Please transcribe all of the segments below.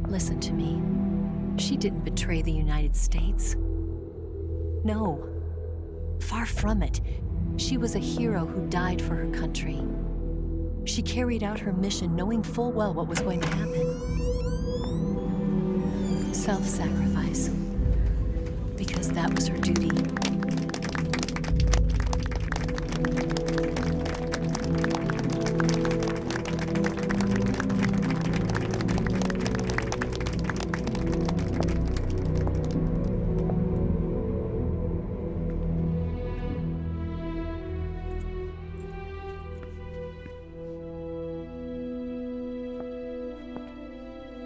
Listen to me. She didn't betray the United States. No. Far from it. She was a hero who died for her country. She carried out her mission knowing full well what was going to happen. Self-sacrifice. Because that was her duty.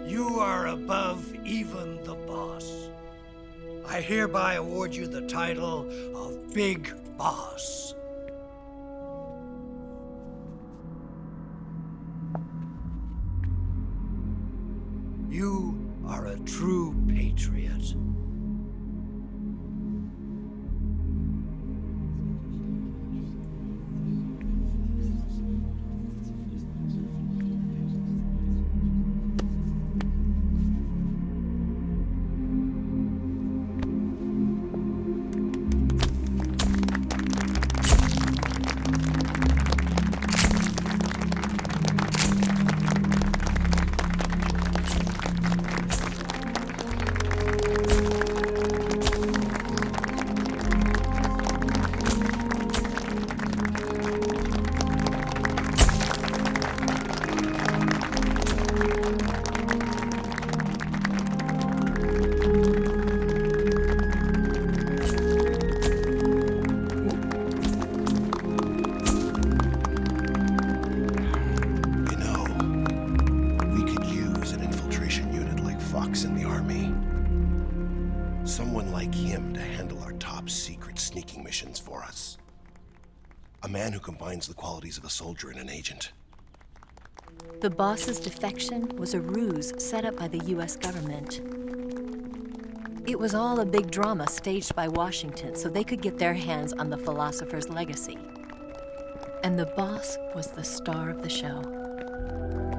You are above even the boss. I hereby award you the title of Big Boss. You are a true patriot. In the Army. Someone like him to handle our top secret sneaking missions for us. A man who combines the qualities of a soldier and an agent. The boss's defection was a ruse set up by the US government. It was all a big drama staged by Washington so they could get their hands on the philosopher's legacy. And the boss was the star of the show.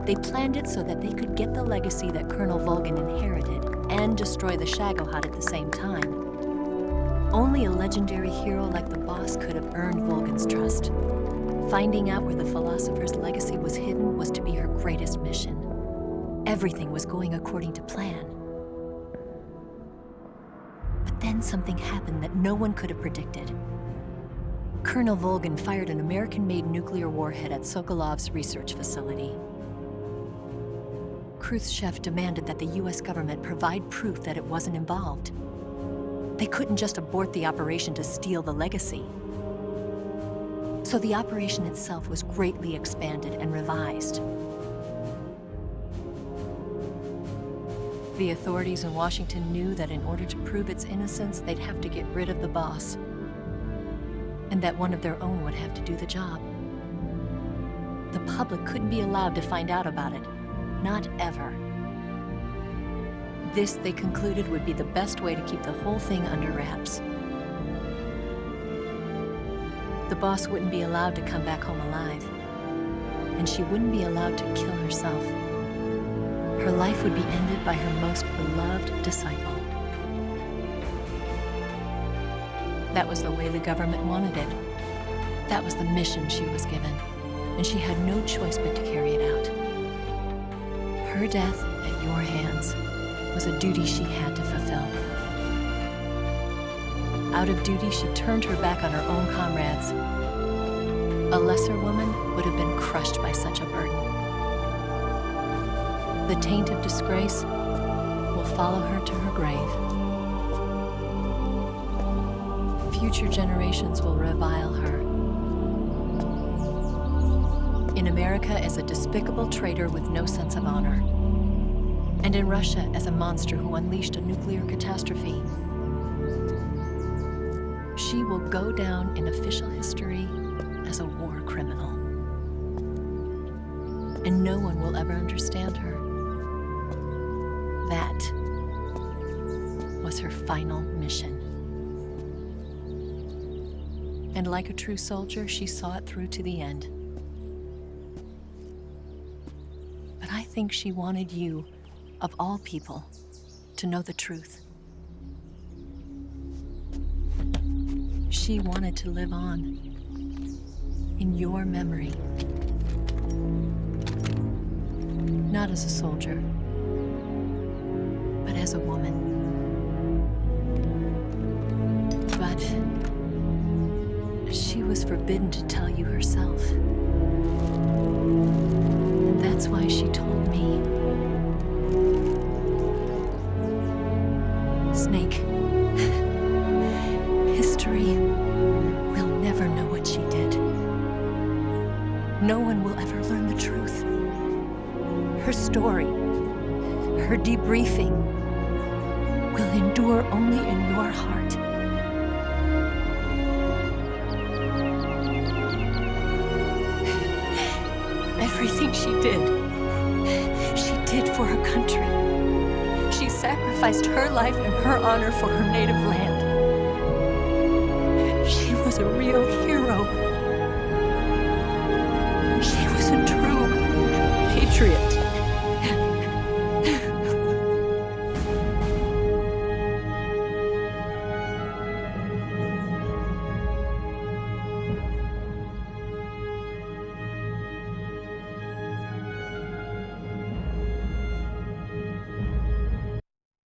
They planned it so that they could get the legacy that Colonel Volgin inherited and destroy the Shagohod at the same time. Only a legendary hero like the boss could have earned Volgin's trust. Finding out where the philosopher's legacy was hidden was to be her greatest mission. Everything was going according to plan. But then something happened that no one could have predicted. Colonel Volgin fired an American-made nuclear warhead at Sokolov's research facility. Khrushchev demanded that the US government provide proof that it wasn't involved. They couldn't just abort the operation to steal the legacy. So the operation itself was greatly expanded and revised. The authorities in Washington knew that in order to prove its innocence, they'd have to get rid of the boss, and that one of their own would have to do the job. The public couldn't be allowed to find out about it. Not ever. This, they concluded, would be the best way to keep the whole thing under wraps. The boss wouldn't be allowed to come back home alive, and she wouldn't be allowed to kill herself. Her life would be ended by her most beloved disciple. That was the way the government wanted it. That was the mission she was given, and she had no choice but to carry it out. Her death at your hands was a duty she had to fulfill. Out of duty, she turned her back on her own comrades. A lesser woman would have been crushed by such a burden. The taint of disgrace will follow her to her grave. Future generations will revile her. In America as a despicable traitor with no sense of honor. And in Russia as a monster who unleashed a nuclear catastrophe. She will go down in official history as a war criminal. And no one will ever understand her. That was her final mission. And like a true soldier, she saw it through to the end. But I think she wanted you, of all people, to know the truth. She wanted to live on in your memory. Not as a soldier, but as a woman. But she was forbidden to tell you herself. And that's why she told me. Snake, history will never know what she did. No one will ever learn the truth. Her story, her debriefing, will endure only in your heart. Everything she did for her country. She sacrificed her life and her honor for her native land. She was a real hero. She was a true patriot.